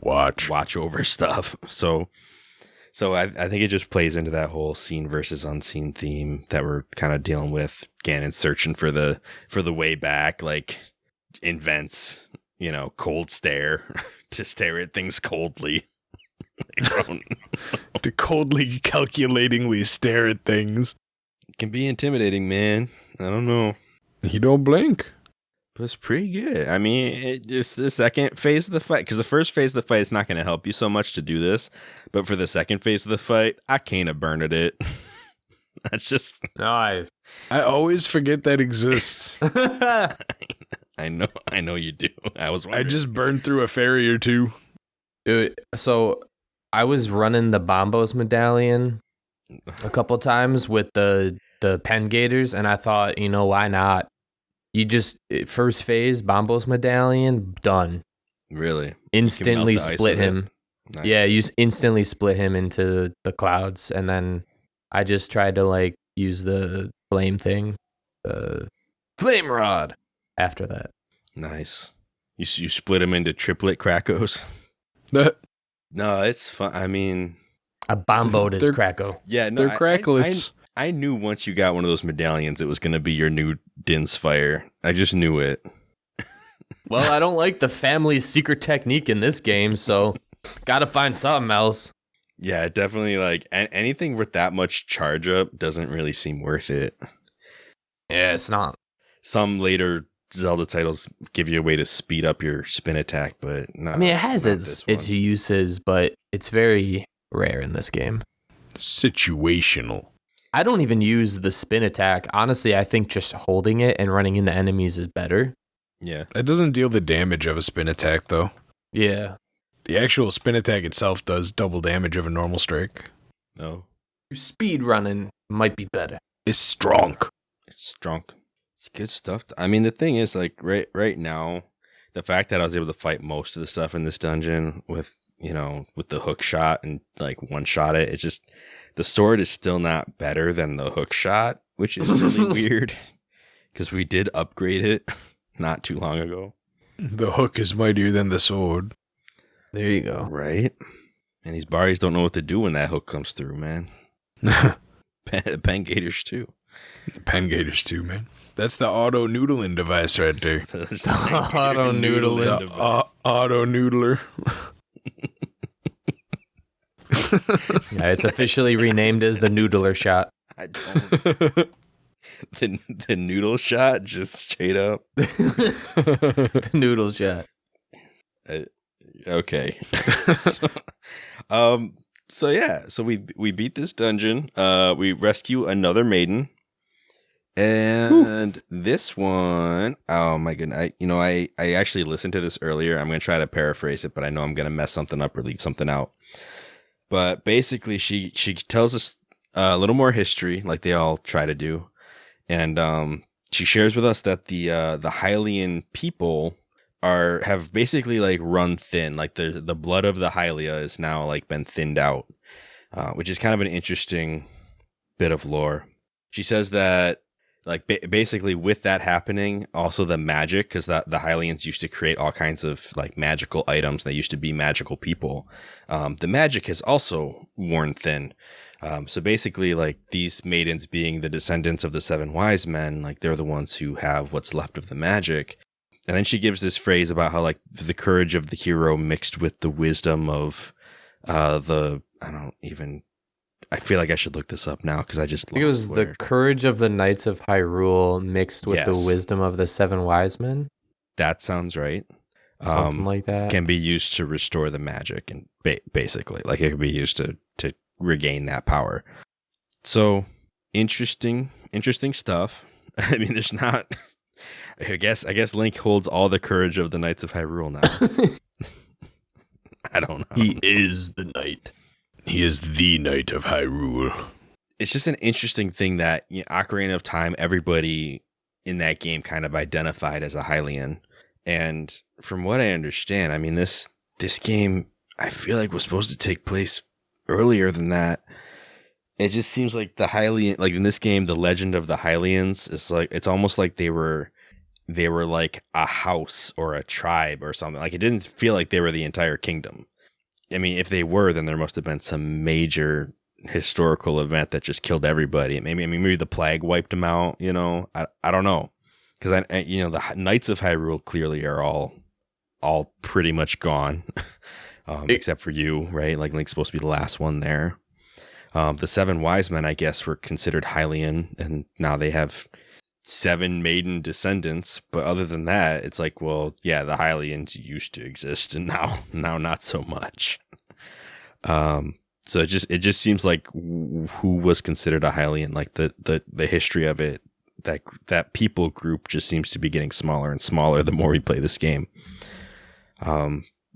watch over stuff? So I think it just plays into that whole seen versus unseen theme that we're kind of dealing with. Ganon searching for the way back, like invents, cold stare to stare at things coldly. To coldly, calculatingly stare at things. It can be intimidating, man. I don't know. You don't blink. But it's pretty good. I mean, it's the second phase of the fight, because the first phase of the fight is not going to help you so much to do this. But for the second phase of the fight, I kind of burned it. That's just nice. I always forget that exists. I know you do. I just burned through a fairy or two. So I was running the Bombos medallion a couple times with the pen gators, and I thought, why not? You just first phase Bombos medallion done. Really? Instantly split him. Nice. Yeah, you just instantly split him into the clouds, and then I just tried to like use the flame thing, the flame rod. After that, nice. You split him into triplet Krackos. No, it's fun. I mean, a bomboed is Kracko. Yeah, no, they're cracklets. I knew once you got one of those medallions, it was going to be your new Din's Fire. I just knew it. Well, I don't like the family's secret technique in this game, so gotta find something else. Yeah, definitely. Like anything with that much charge up doesn't really seem worth it. Yeah, it's not. Some later Zelda titles give you a way to speed up your spin attack, but not. I mean, it has its uses, but it's very rare in this game. Situational. I don't even use the spin attack. Honestly, I think just holding it and running into enemies is better. Yeah. It doesn't deal the damage of a spin attack, though. Yeah. The actual spin attack itself does double damage of a normal strike. Oh. Speed running might be better. It's strong. It's good stuff. I mean, the thing is, like, right now, the fact that I was able to fight most of the stuff in this dungeon with the hook shot and, like, one-shot it, it's just... The sword is still not better than the hook shot, which is really weird because we did upgrade it not too long ago. The hook is mightier than the sword. There you go. Right? And these Baris don't know what to do when that hook comes through, man. Pen gators too. Pen gators too, man. That's the auto noodling device right there. Auto noodling device. Auto noodler. Yeah, it's officially renamed as the Noodler Shot. I don't. The noodle shot, just straight up. The Noodle Shot. Okay. So we beat this dungeon. We rescue another maiden. And this one, oh my goodness. I actually listened to this earlier. I'm going to try to paraphrase it, but I know I'm going to mess something up or leave something out. But basically, she tells us a little more history, like they all try to do. And she shares with us that the Hylian people have basically like run thin. Like the blood of the Hylia is now like been thinned out, which is kind of an interesting bit of lore. She says that like basically with that happening, also the magic, because the Hylians used to create all kinds of like magical items. They used to be magical people. The magic has also worn thin. So basically, like these maidens being the descendants of the 7 wise men, like they're the ones who have what's left of the magic. And then she gives this phrase about how like the courage of the hero mixed with the wisdom of I feel like I should look this up now because I think it was the courage of the Knights of Hyrule mixed with the wisdom of the 7 wise men. That sounds right. Something like that. Can be used to restore the magic, and basically, like it could be used to regain that power. So interesting stuff. I mean, there's not. I guess Link holds all the courage of the Knights of Hyrule now. I don't know. He is the knight. He is the Knight of Hyrule. It's just an interesting thing that Ocarina of Time, everybody in that game kind of identified as a Hylian. And from what I understand, I mean, this game, I feel like was supposed to take place earlier than that. It just seems like the Hylian, like in this game, the legend of the Hylians is like, it's almost like they were like a house or a tribe or something. Like it didn't feel like they were the entire kingdom. I mean, if they were, then there must have been some major historical event that just killed everybody. Maybe the plague wiped them out. I don't know, because the Knights of Hyrule clearly are all pretty much gone, except for you, right? Like Link's supposed to be the last one there. The 7 wise men, I guess, were considered Hylian, and now they have 7 maiden descendants. But other than that, it's like, well, yeah, the Hylians used to exist, and now not so much. So it just seems like who was considered a Hylian, like the history of it, that people group just seems to be getting smaller and smaller the more we play this game.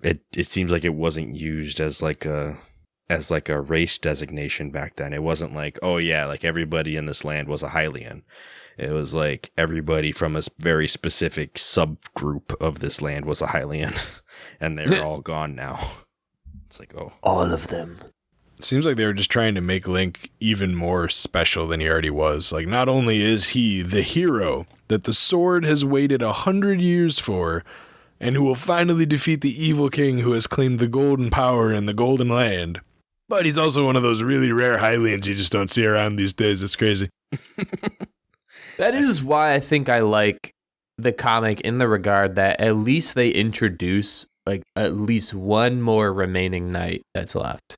It seems like it wasn't used as like a race designation back then. It wasn't like, oh yeah, like everybody in this land was a Hylian. It was like everybody from a very specific subgroup of this land was a Hylian, and they're all gone now. It's like, oh, all of them. It seems like they were just trying to make Link even more special than he already was. Like, not only is he the hero that the sword has waited 100 years for, and who will finally defeat the evil king who has claimed the golden power in the golden land, but he's also one of those really rare Hylians you just don't see around these days. It's crazy. That is why I think I like the comic in the regard that at least they introduce like at least one more remaining knight that's left.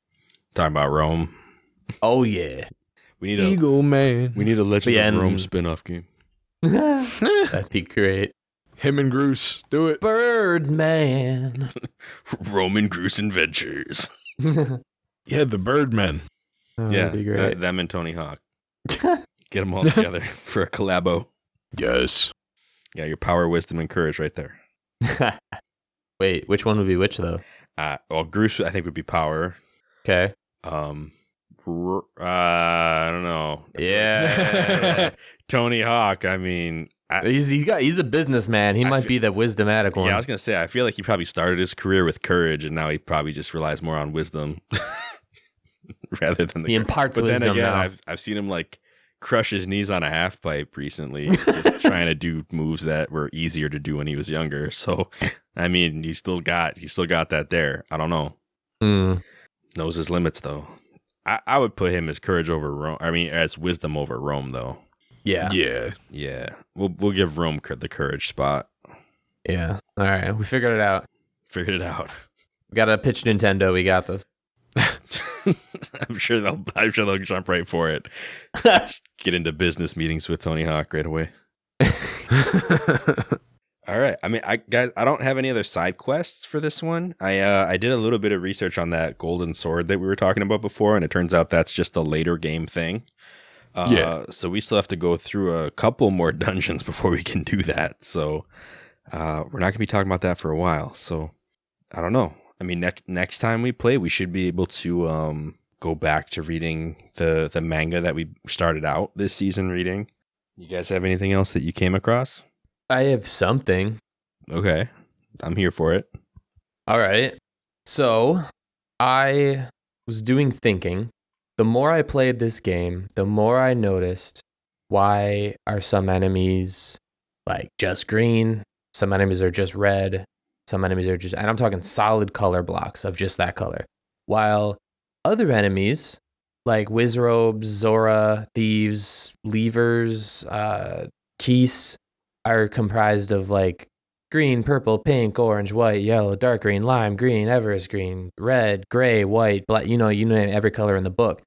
Talking about Rome. Oh yeah. We need Eagle Man. We need a Legend of Rome spin-off game. That'd be great. Him and Groose. Do it. Birdman. Roman Groose Adventures. Yeah, the Birdmen. Oh, yeah, that'd be great. Them and Tony Hawk. Get them all together for a collabo. Yes. Yeah, your power, wisdom, and courage right there. Wait, which one would be which, though? Well, Groose, I think, would be power. Okay. I don't know. Yeah. Tony Hawk, I mean... He's a businessman. He might be the wisdomatic one. Yeah, I was going to say, I feel like he probably started his career with courage, and now he probably just relies more on wisdom rather than he imparts wisdom. But then again, now. I've seen him like crush his knees on a half pipe recently, just trying to do moves that were easier to do when he was younger. So, I mean, he still got that there. I don't know. Knows his limits though. I would put him as courage over Rome. I mean, as wisdom over Rome though. Yeah. We'll give Rome the courage spot. Yeah. All right. We figured it out. We gotta pitch Nintendo. We got this. I'm sure they'll jump right for it. Get into business meetings with Tony Hawk right away. All right. I mean, guys, I don't have any other side quests for this one. I did a little bit of research on that golden sword that we were talking about before, and it turns out that's just a later game thing. So we still have to go through a couple more dungeons before we can do that. So we're not gonna be talking about that for a while. So I don't know. I mean, next time we play, we should be able to go back to reading the manga that we started out this season reading. You guys have anything else that you came across? I have something. Okay. I'm here for it. All right. So I was doing thinking. The more I played this game, the more I noticed why are some enemies like just green, some enemies are just red, some enemies are just, and I'm talking solid color blocks of just that color. While other enemies like Wizrobes, Zora, Thieves, Levers, Keese, are comprised of like green, purple, pink, orange, white, yellow, dark green, lime green, Everest green, red, gray, white, black, you name every color in the book.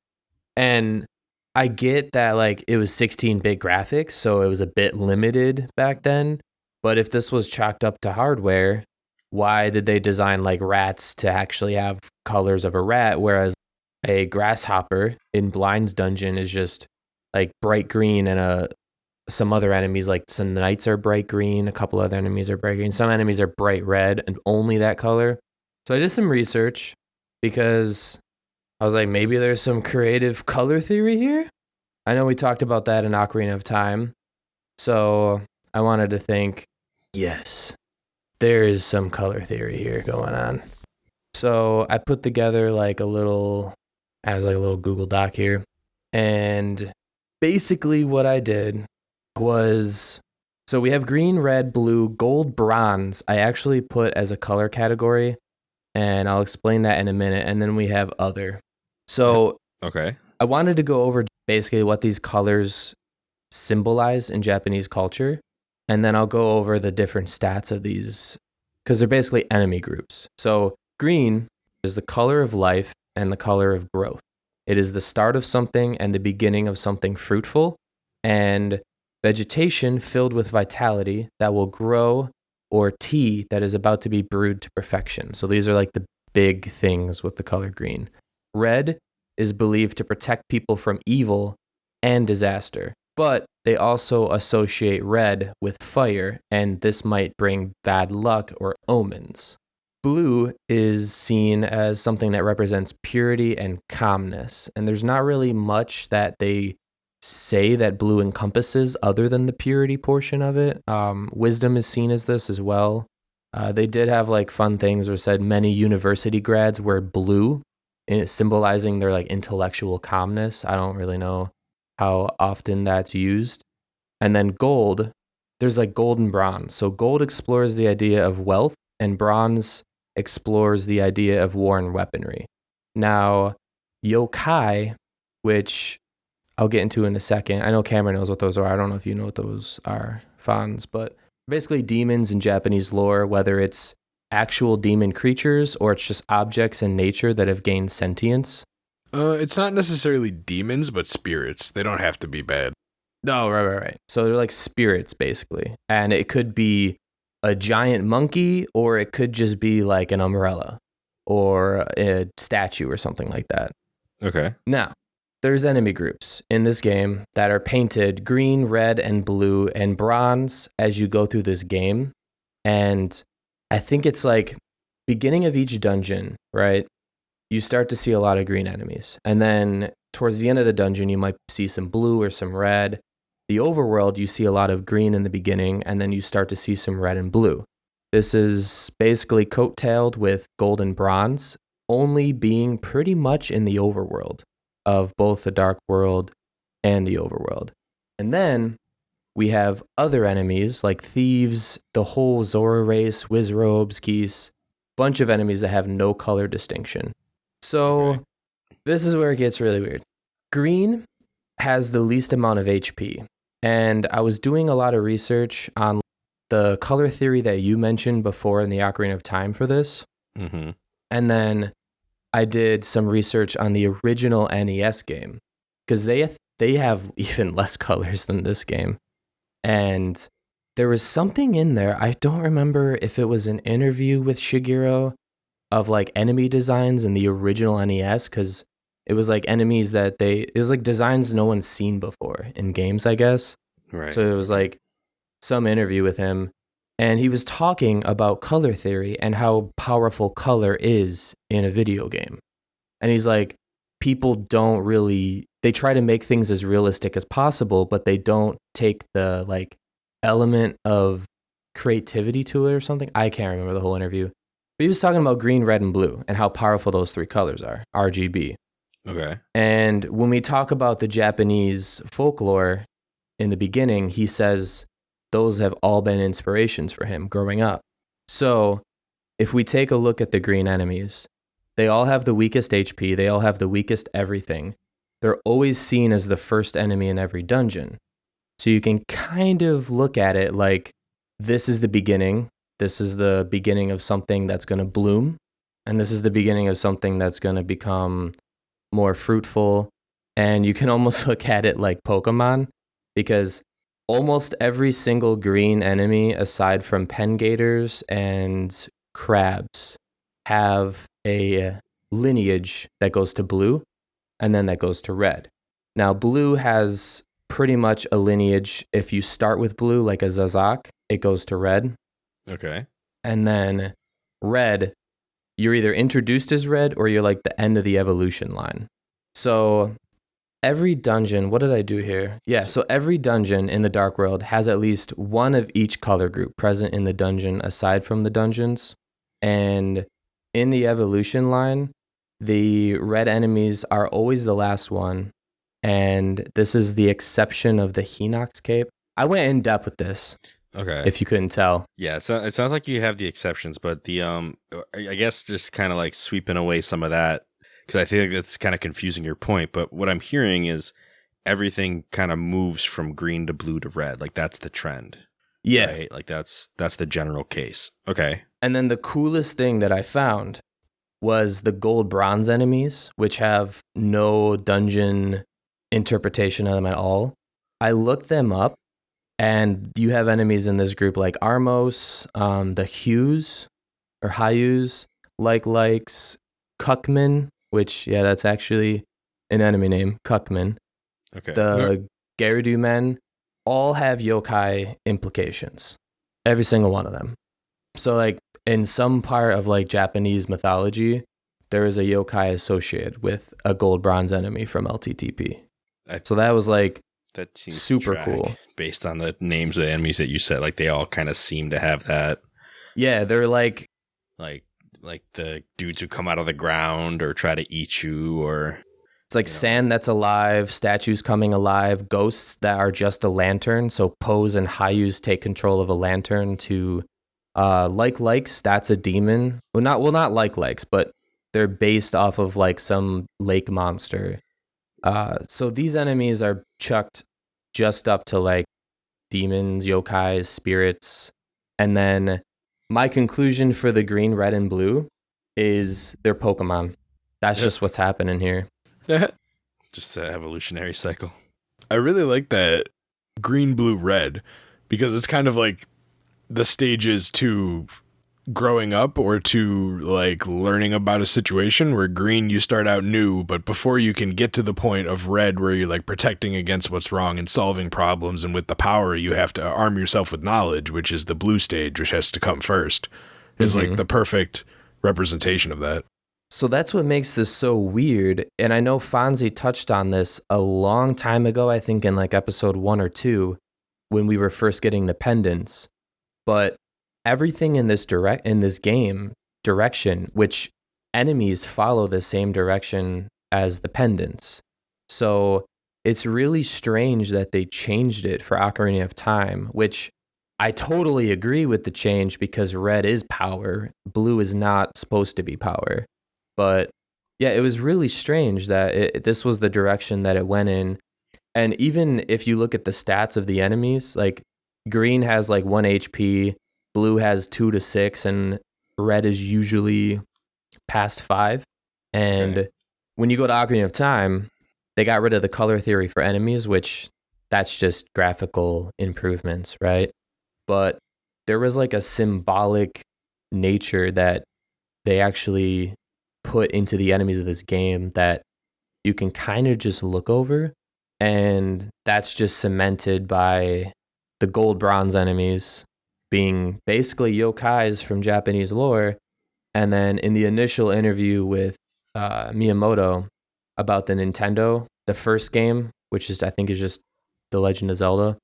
And I get that like it was 16-bit graphics, so it was a bit limited back then. But if this was chalked up to hardware, why did they design like rats to actually have colors of a rat, whereas a grasshopper in Blind's dungeon is just like bright green, and some other enemies, like some knights, are bright green. A couple other enemies are bright green. Some enemies are bright red and only that color. So I did some research because I was like, maybe there's some creative color theory here. I know we talked about that in Ocarina of Time. So I wanted to think, yes, there is some color theory here going on. So I put together like a little Google Doc here. And basically what I did was, so we have green, red, blue, gold, bronze. I actually put as a color category, and I'll explain that in a minute. And then we have other. So okay, I wanted to go over basically what these colors symbolize in Japanese culture, and then I'll go over the different stats of these, because they're basically enemy groups. So green is the color of life and the color of growth. It is the start of something and the beginning of something fruitful, and vegetation filled with vitality that will grow, or tea that is about to be brewed to perfection. So these are like the big things with the color green. Red is believed to protect people from evil and disaster, but they also associate red with fire, and this might bring bad luck or omens. Blue is seen as something that represents purity and calmness, and there's not really much that they say that blue encompasses other than the purity portion of it. Wisdom is seen as this as well. They did have like fun things where said many university grads wear blue, symbolizing their like intellectual calmness. I don't really know how often that's used. And then gold, there's like gold and bronze. So gold explores the idea of wealth, and bronze explores the idea of war and weaponry. Now, yokai, which I'll get into in a second. I know Cameron knows what those are. I don't know if you know what those are, Fonz, but basically demons in Japanese lore, whether it's actual demon creatures or it's just objects in nature that have gained sentience. It's not necessarily demons, but spirits. They don't have to be bad. Oh, right. So they're like spirits, basically. And it could be a giant monkey, or it could just be like an umbrella or a statue or something like that. Okay. Now, there's enemy groups in this game that are painted green, red, and blue and bronze as you go through this game. And I think it's like beginning of each dungeon, right? You start to see a lot of green enemies. And then towards the end of the dungeon, you might see some blue or some red. The overworld, you see a lot of green in the beginning, and then you start to see some red and blue. This is basically coattailed with gold and bronze, only being pretty much in the overworld of both the Dark World and the overworld. And then we have other enemies like Thieves, the whole Zora race, Wizrobes, Keese, bunch of enemies that have no color distinction. So this is where it gets really weird. Green has the least amount of HP. And I was doing a lot of research on the color theory that you mentioned before in the Ocarina of Time for this. Mm-hmm. And then I did some research on the original NES game, because they have even less colors than this game. And there was something in there. I don't remember if it was an interview with Shigeru of like enemy designs in the original NES, because it was like enemies that it was like designs no one's seen before in games, I guess. Right. So it was like some interview with him, and he was talking about color theory and how powerful color is in a video game. And he's like, people don't really, they try to make things as realistic as possible, but they don't take the like element of creativity to it or something. I can't remember the whole interview. But he was talking about green, red, and blue and how powerful those three colors are, RGB. Okay. And when we talk about the Japanese folklore in the beginning, he says those have all been inspirations for him growing up. So if we take a look at the green enemies, they all have the weakest HP. They all have the weakest everything. They're always seen as the first enemy in every dungeon. So you can kind of look at it like this is the beginning. This is the beginning of something that's going to bloom. And this is the beginning of something that's going to become more fruitful. And you can almost look at it like Pokemon, because almost every single green enemy, aside from Pengators and crabs, have a lineage that goes to blue and then that goes to red. Now, blue has pretty much a lineage. If you start with blue, like a Zazak, it goes to red. Okay. And then red, you're either introduced as red or you're like the end of the evolution line. So every dungeon, what did I do here? Yeah, so every dungeon in the Dark World has at least one of each color group present in the dungeon aside from the dungeons. And in the evolution line, the red enemies are always the last one. And this is the exception of the Hinox Cape. I went in depth with this. Okay. If you couldn't tell. Yeah, so it sounds like you have the exceptions, but the I guess just kind of like sweeping away some of that, because I think that's kind of confusing your point. But what I'm hearing is everything kind of moves from green to blue to red. Like that's the trend. Yeah. Right? Like that's the general case. Okay. And then the coolest thing that I found was the gold bronze enemies, which have no dungeon interpretation of them at all. I looked them up, and you have enemies in this group like Armos, the Hues or Hayus, likes Cuckman, which, yeah, that's actually an enemy name, Cuckman. Okay. The Gerudo men all have yokai implications, every single one of them. So, like, in some part of, like, Japanese mythology, there is a yokai associated with a gold bronze enemy from LTTP. So that was, like, that seems super cool. Based on the names of the enemies that you said, like, they all kind of seem to have that. Yeah, they're, like the dudes who come out of the ground or try to eat you, or... It's like sand that's alive, statues coming alive, ghosts that are just a lantern. So Pose and Hayus take control of a lantern to... likes, that's a demon. Not likes, but they're based off of like some lake monster. So these enemies are chucked just up to like demons, yokais, spirits. And then my conclusion for the green, red, and blue is they're Pokemon. That's just what's happening here. Just the evolutionary cycle. I really like that green, blue, red, because it's kind of like the stages to growing up or to like learning about a situation, where green, you start out new, but before you can get to the point of red where you're like protecting against what's wrong and solving problems, and with the power you have to arm yourself with knowledge, which is the blue stage, which has to come first, is like the perfect representation of that. So that's what makes this so weird. And I know Fonzie touched on this a long time ago, I think in like episode 1 or 2, when we were first getting the pendants. But everything in this game direction, which enemies follow the same direction as the pendants. So it's really strange that they changed it for Ocarina of Time, which I totally agree with the change, because red is power, blue is not supposed to be power. But yeah, it was really strange that this was the direction that it went in. And even if you look at the stats of the enemies, like green has like 1 HP, blue has 2 to 6, and red is usually past 5. And when you go to Ocarina of Time, they got rid of the color theory for enemies, which that's just graphical improvements, right? but there was like a symbolic nature that they actually put into the enemies of this game that you can kind of just look over, and that's just cemented by the gold bronze enemies being basically yokais from Japanese lore. And then in the initial interview with Miyamoto about the Nintendo, the first game, which is I think is just The Legend of Zelda,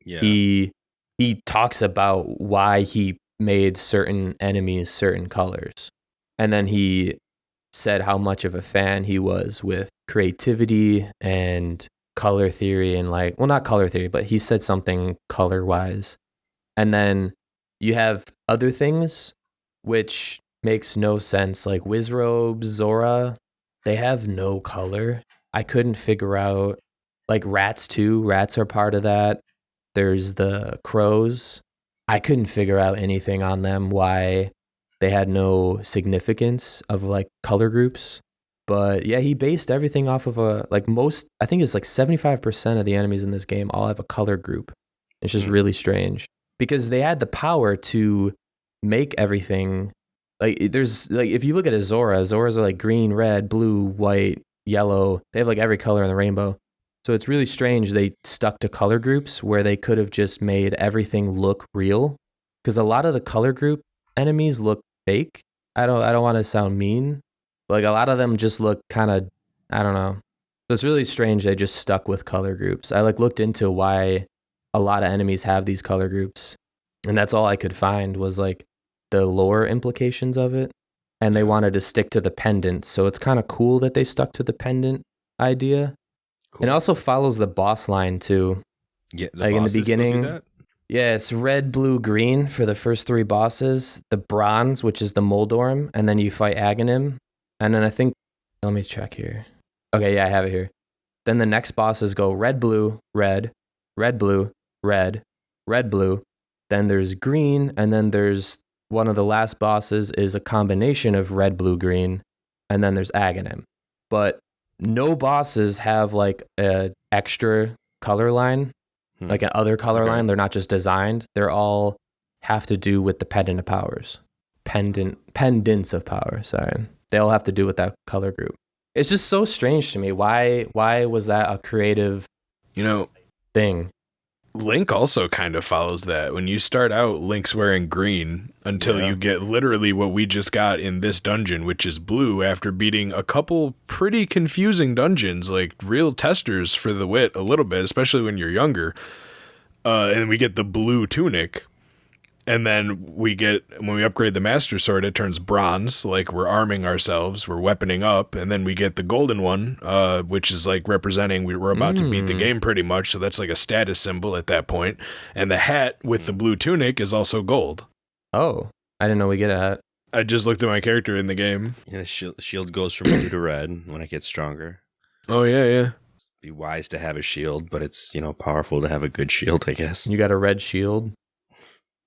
he talks about why he made certain enemies certain colors. And then he said how much of a fan he was with creativity and color theory and like, well, not color theory, but he said something color-wise. And then you have other things which makes no sense, like Wizrobe, Zora, they have no color. I couldn't figure out, like rats too. Rats are part of that. There's the crows. I couldn't figure out anything on them, why they had no significance of like color groups. But yeah, he based everything off of I think it's like 75% of the enemies in this game all have a color group. It's just really strange because they had the power to make everything like there's like, if you look at a Zoras are like green, red, blue, white, yellow. They have like every color in the rainbow. So it's really strange they stuck to color groups where they could have just made everything look real, because a lot of the color group enemies look fake. I don't want to sound mean. Like a lot of them just look kind of, I don't know. So it's really strange they just stuck with color groups. I like looked into why a lot of enemies have these color groups, and that's all I could find was like the lore implications of it. And they wanted to stick to the pendant. So it's kind of cool that they stuck to the pendant idea. Cool. It also follows the boss line too. Yeah, like in the beginning. Yeah, it's red, blue, green for the first 3 bosses. The bronze, which is the Moldorm, and then you fight Aghanim. And then I think, let me check here. Okay, yeah, I have it here. Then the next bosses go red, blue, red, red, blue, red, red, blue. Then there's green, and then there's one of the last bosses is a combination of red, blue, green, and then there's Aghanim. But no bosses have like a extra color line, like an other color line. They're not just designed. They're all have to do with the pendant of powers. Pendants of power, sorry. They all have to do with that color group. It's just so strange to me. Why was that a creative thing? Link also kind of follows that. When you start out, Link's wearing green until you get literally what we just got in this dungeon, which is blue, after beating a couple pretty confusing dungeons, like real testers for the wit a little bit, especially when you're younger. And we get the blue tunic. And then when we upgrade the Master Sword, it turns bronze, like we're arming ourselves, we're weaponing up, and then we get the golden one, which is like representing we're about to beat the game pretty much, so that's like a status symbol at that point. And the hat with the blue tunic is also gold. Oh, I didn't know we get a hat. I just looked at my character in the game. Yeah, the shield goes from blue to red when it gets stronger. Oh, yeah. Be wise to have a shield, but it's, powerful to have a good shield, I guess. You got a red shield?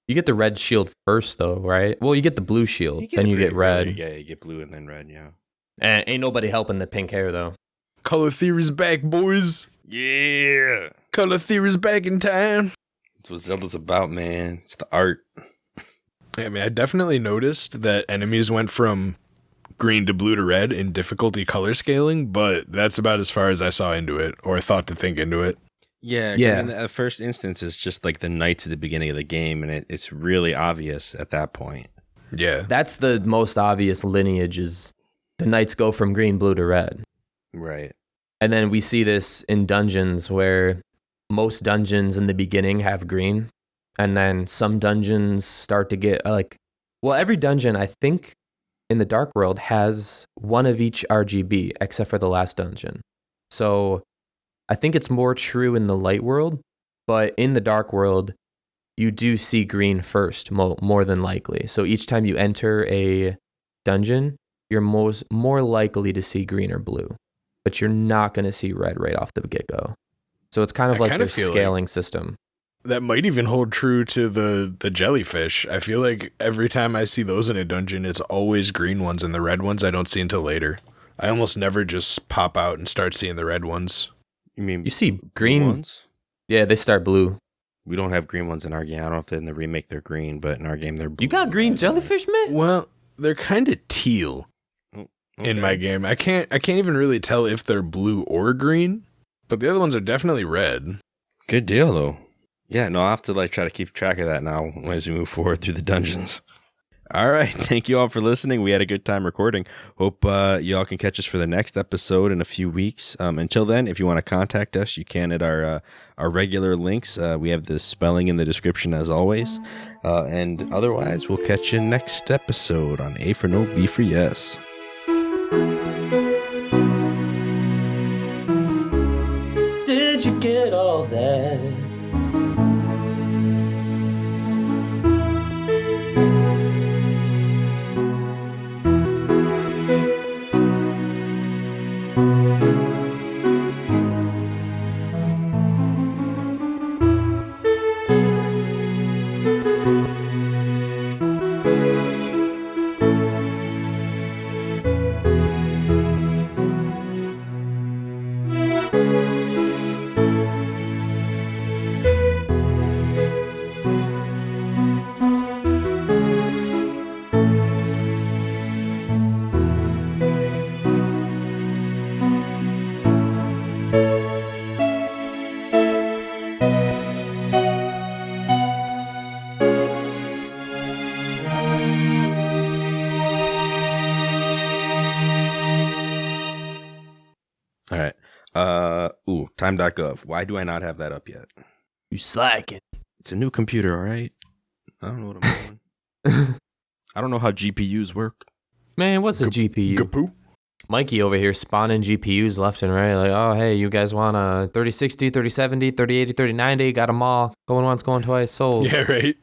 You get the red shield first, though, right? Well, you get the blue shield, then you get red. Yeah, you get blue and then red, yeah. And ain't nobody helping the pink hair, though. Color theory's back, boys. Yeah. Color theory's back in time. That's what Zelda's about, man. It's the art. I mean, I definitely noticed that enemies went from green to blue to red in difficulty color scaling, but that's about as far as I saw into it, or thought to think into it. Yeah. In the first instance, it's just like the knights at the beginning of the game, and it's really obvious at that point. Yeah. That's the most obvious lineage is the knights go from green, blue to red. Right. And then we see this in dungeons where most dungeons in the beginning have green, and then some dungeons start to get every dungeon, I think, in the Dark World has one of each RGB, except for the last dungeon. So I think it's more true in the Light World, but in the Dark World, you do see green first, more than likely. So each time you enter a dungeon, you're more likely to see green or blue, but you're not going to see red right off the get-go. So it's kind of like their scaling system. That might even hold true to the jellyfish. I feel like every time I see those in a dungeon, it's always green ones, and the red ones I don't see until later. I almost never just pop out and start seeing the red ones. You mean you see green ones? Yeah, they start blue. We don't have green ones in our game. I don't know if in the remake they're green, but in our game they're blue. You got green jellyfish, man? Well, they're kind of teal in my game. I can't even really tell if they're blue or green, but the other ones are definitely red. Good deal, though. Yeah, no, I'll have to try to keep track of that now as we move forward through the dungeons. All right, thank you all for listening. We had a good time recording. Hope y'all can catch us for the next episode in a few weeks. Until then, if you want to contact us, you can at our regular links. We have the spelling in the description as always. And otherwise, we'll catch you next episode on A for No, B for Yes. Did you get all that? All right. Time.gov. Why do I not have that up yet? You slacking. It's a new computer, all right? I don't know what I'm doing. I don't know how GPUs work. Man, what's a GPU? Gapoo? Mikey over here spawning GPUs left and right. Like, oh, hey, you guys want a 3060, 3070, 3080, 3090? Got them all. Going once, going twice, sold. Yeah, right.